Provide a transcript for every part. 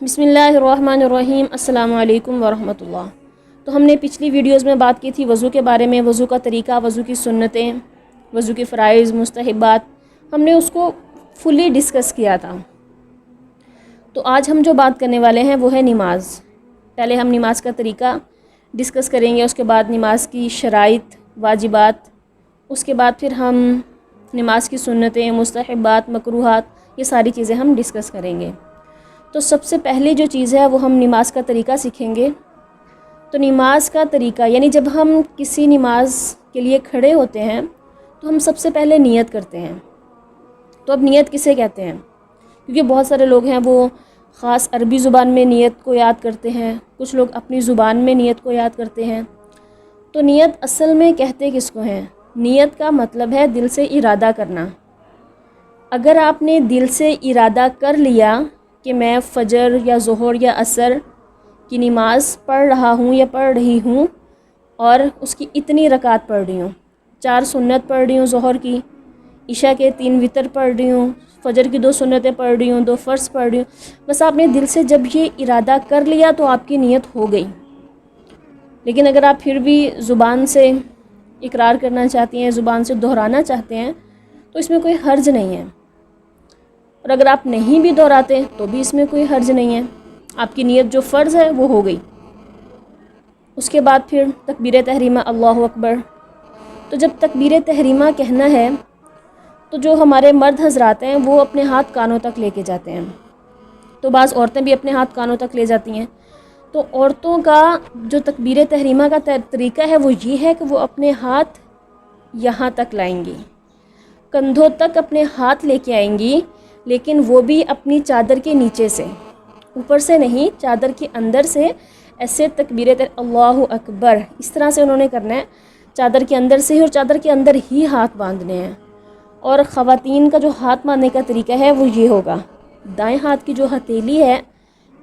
बिस्मिल्लाहिर्रहमानिर्रहीम। अस्सलामु अलैकुम वरहमतुल्लाह। तो हमने पिछली वीडियोज़ में बात की थी वज़ू के बारे में, वज़ू का तरीका, वज़ू की सुन्नतें, वज़ू के फ़राइज़, मुस्तहब्बात, हमने उसको फुली डिस्कस किया था। तो आज हम जो बात करने वाले हैं वो है नमाज़। पहले हम नमाज़ का तरीका डिस्कस करेंगे, उसके बाद नमाज़ की शराइत, वाजिबात, उसके बाद फिर हम नमाज़ की सुन्नतें, मुस्तहब्बात, मकरूहात, ये सारी चीज़ें हम डिस्कस करेंगे। तो सबसे पहले जो चीज़ है वो हम नमाज़ का तरीका सीखेंगे। तो नमाज़ का तरीका यानी जब हम किसी नमाज़ के लिए खड़े होते हैं तो हम सबसे पहले नियत करते हैं। तो अब नियत किसे कहते हैं? क्योंकि बहुत सारे लोग हैं वो ख़ास अरबी ज़ुबान में नियत को याद करते हैं, कुछ लोग अपनी ज़ुबान में नियत को याद करते हैं। तो नियत असल में कहते किसको हैं? नियत का मतलब है दिल से इरादा करना। अगर आपने दिल से इरादा कर लिया कि मैं फ़जर या ज़ोहर या असर की नमाज़ पढ़ रहा हूँ या पढ़ रही हूँ और उसकी इतनी रकात पढ़ रही हूँ, 4 सुन्नत पढ़ रही हूँ ज़ोहर की, इशा के 3 वितर पढ़ रही हूँ, फ़जर की 2 सुन्नतें पढ़ रही हूँ, 2 फ़र्ज़ पढ़ रही हूँ, बस आपने दिल से जब ये इरादा कर लिया तो आपकी नियत हो गई। लेकिन अगर आप फिर भी ज़ुबान से इकरार करना चाहती हैं, ज़ुबान से दोहराना चाहते हैं तो इसमें कोई हर्ज नहीं है। और अगर आप नहीं भी दोहराते तो भी इसमें कोई हर्ज नहीं है, आपकी नियत जो फ़र्ज़ है वो हो गई। उसके बाद फिर तकबीर तहरीमा, अल्लाहु अकबर। तो जब तकबीर तहरीमा कहना है तो जो हमारे मर्द हज़रात हैं वो अपने हाथ कानों तक लेके जाते हैं। तो बाज़ औरतें भी अपने हाथ कानों तक ले जाती हैं। तो औरतों का जो तकबीर तहरीमा का तरीका है वो ये है कि वो अपने हाथ यहाँ तक लाएंगी, कंधों तक अपने हाथ लेके आएंगी, लेकिन वो भी अपनी चादर के नीचे से, ऊपर से नहीं, चादर के अंदर से ऐसे तकबीर अल्लाहु अकबर इस तरह से उन्होंने करना है, चादर के अंदर से ही, और चादर के अंदर ही हाथ बांधने हैं। और ख़वातीन का जो हाथ बांधने का तरीका है वो ये होगा, दाएं हाथ की जो हथेली है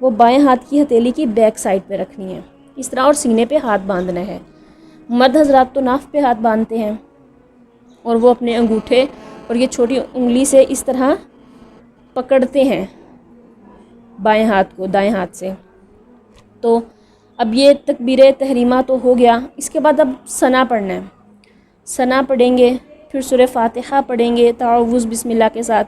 वो बाएं हाथ की हथेली की बैक साइड पे रखनी है इस तरह, और सीने पे हाथ बांधना है। मर्द हज़रात तो नाफ पे हाथ बांधते हैं और वो अपने अंगूठे और ये छोटी उंगली से इस तरह पकड़ते हैं बाएं हाथ को दाएं हाथ से। तो अब ये तकबीर तहरीमा तो हो गया। इसके बाद अब सना पढ़ना है। सना पढ़ेंगे, फिर सूरह फातिहा पढ़ेंगे ताउज़ बिस्मिल्लाह के साथ,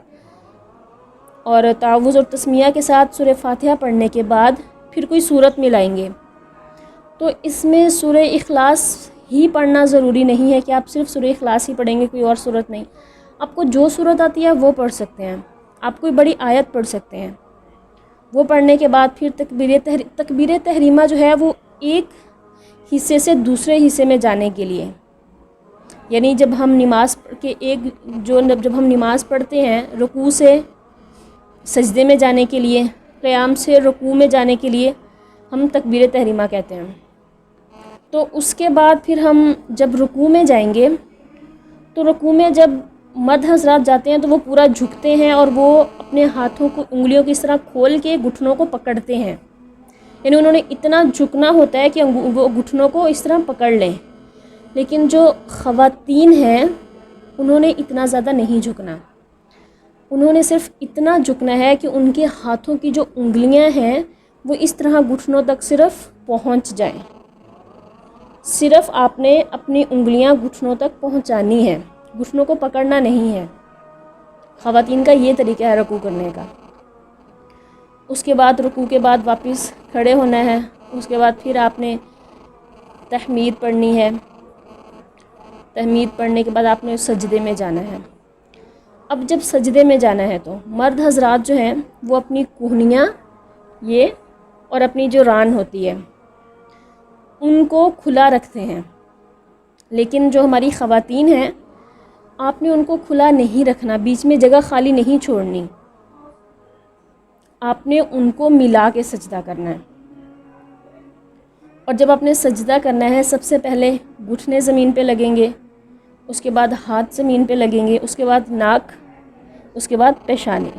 और ताउज़ और तस्मिया के साथ सूरह फातिहा पढ़ने के बाद फिर कोई सूरत मिलाएंगे। तो इसमें सूरह इखलास ही पढ़ना ज़रूरी नहीं है कि आप सिर्फ सूरह इखलास ही पढ़ेंगे, कोई और सूरत नहीं। आपको जो सूरत आती है वो पढ़ सकते हैं, आप कोई बड़ी आयत पढ़ सकते हैं। वो पढ़ने के बाद फिर तकबीर तहरीमा जो है वो एक हिस्से से दूसरे हिस्से में जाने के लिए, यानी जब हम नमाज के जब हम नमाज पढ़ते हैं रुकू से सजदे में जाने के लिए, क़याम से रुकू में जाने के लिए हम तकबीर तहरीमा कहते हैं। तो उसके बाद फिर हम जब रुकू में जाएंगे तो रुकू में जब मर्द हज़रात जाते हैं तो वो पूरा झुकते हैं और वो अपने हाथों को, उंगलियों की इस तरह खोल के घुटनों को पकड़ते हैं, यानी उन्होंने इतना झुकना होता है कि वो घुटनों को इस तरह पकड़ लें। लेकिन जो ख़वातीन हैं उन्होंने इतना ज़्यादा नहीं झुकना, उन्होंने सिर्फ इतना झुकना है कि उनके हाथों की जो उंगलियां हैं वो इस तरह घुटनों तक सिर्फ पहुंच जाएं। सिर्फ आपने अपनी उंगलियां घुटनों तक पहुंचानी है, घुटनों को पकड़ना नहीं है। ख़वातीन का ये तरीका है रुकू करने का। उसके बाद रुकू के बाद वापस खड़े होना है। उसके बाद फिर आपने तहमीद पढ़नी है। तहमीद पढ़ने के बाद आपने सजदे में जाना है। अब जब सजदे में जाना है तो मर्द हज़रात जो हैं वो अपनी कोहनियाँ ये और अपनी जो रान होती है उनको खुला रखते हैं, लेकिन जो हमारी ख़वातीन हैं आपने उनको खुला नहीं रखना, बीच में जगह खाली नहीं छोड़नी, आपने उनको मिला के सजदा करना है। और जब आपने सजदा करना है सबसे पहले घुटने ज़मीन पे लगेंगे, उसके बाद हाथ ज़मीन पे लगेंगे, उसके बाद नाक, उसके बाद पेशानी।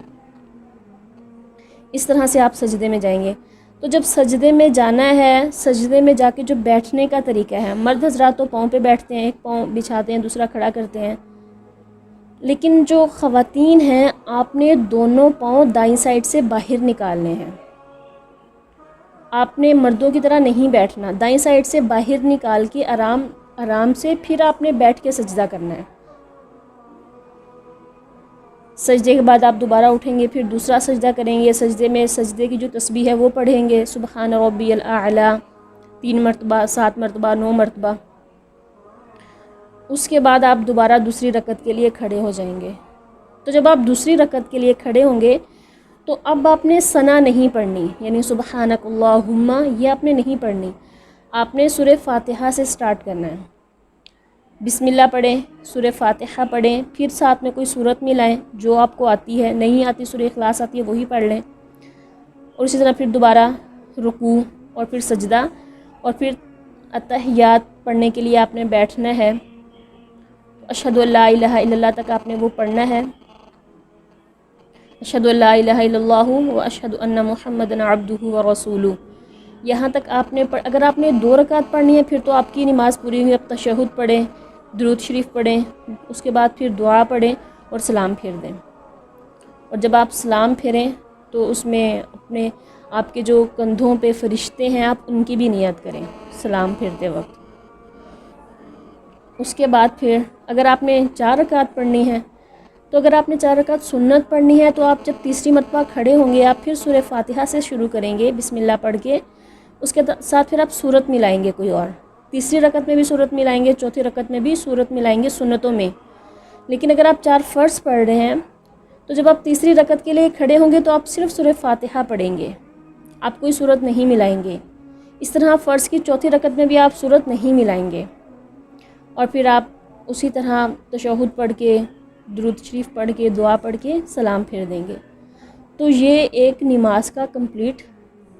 इस तरह से आप सजदे में जाएंगे। तो जब सजदे में जाना है, सजदे में जाके जो बैठने का तरीका है, मर्द हज़रात तो पाँव पे बैठते हैं, एक पाँव बिछाते हैं दूसरा खड़ा करते हैं, लेकिन जो ख़वातीन हैं आपने दोनों पाँव दाईं साइड से बाहर निकालने हैं। آپ نے مردوں کی طرح نہیں بیٹھنا، دائیں سائڈ سے باہر نکال کے آرام سے پھر آپ نے بیٹھ کے سجدہ کرنا ہے۔ سجدے کے بعد آپ دوبارہ اٹھیں گے، پھر دوسرا سجدہ کریں گے، سجدے کی جو تسبیح ہے وہ پڑھیں گے، سبحان ربی الاعلی 3 مرتبہ، 7 مرتبہ، 9 مرتبہ۔ اس کے بعد آپ دوبارہ دوسری رکعت کے لیے کھڑے ہو جائیں گے۔ تو جب آپ دوسری رکعت کے لیے کھڑے ہوں گے تو اب آپ نے ثنا نہیں پڑھنی، یعنی سبحانک اللہم یہ آپ نے نہیں پڑھنی، آپ نے سورہ فاتحہ سے سٹارٹ کرنا ہے۔ بسم اللہ پڑھیں، سورہ فاتحہ پڑھیں، پھر ساتھ میں کوئی سورت ملائیں جو آپ کو آتی ہے، نہیں آتی سورہ اخلاص آتی ہے وہی پڑھ لیں، اور اسی طرح پھر دوبارہ رکوع اور پھر سجدہ، اور پھر اتحیات پڑھنے کے لیے آپ نے بیٹھنا ہے۔ اشہد ان لا الہ الا اللہ تک آپ نے وہ پڑھنا ہے، اشہد ان لا الہ الا اللہ و اشہد ان محمدًا عبدہ و رسولہ، یہاں تک آپ نے اگر آپ نے 2 رکعت پڑھنی ہے پھر تو آپ کی نماز پوری ہوئی۔ اب تشہد پڑھیں، درود شریف پڑھیں، اس کے بعد پھر دعا پڑھیں اور سلام پھیر دیں۔ اور جب آپ سلام پھیریں تو اس میں آپ کے جو کندھوں پہ فرشتے ہیں آپ ان کی بھی نیت کریں سلام پھیرتے وقت۔ اس کے بعد پھر اگر آپ نے 4 رکعت پڑھنی ہے تو اگر آپ نے 4 رکعت سنت پڑھنی ہے تو آپ جب تیسری مرتبہ کھڑے ہوں گے آپ پھر سورہ فاتحہ سے شروع کریں گے بسم اللہ پڑھ کے، اس کے ساتھ پھر آپ سورت ملائیں گے کوئی اور، تیسری رکعت میں بھی سورت ملائیں گے، چوتھی رکعت میں بھی سورت ملائیں گے سنتوں میں۔ لیکن اگر آپ 4 فرض پڑھ رہے ہیں تو جب آپ تیسری رکعت کے لیے کھڑے ہوں گے تو آپ صرف سورہ فاتحہ پڑھیں گے، آپ کوئی سورت نہیں ملائیں گے۔ اس طرح فرض کی چوتھی رکعت میں بھی آپ سورت نہیں ملائیں گے، اور پھر آپ اسی طرح تشہد پڑھ کے، درود شریف پڑھ کے، دعا پڑھ کے سلام پھیر دیں گے۔ تو یہ ایک نماز کا کمپلیٹ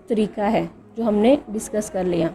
طریقہ ہے جو ہم نے ڈسکس کر لیا۔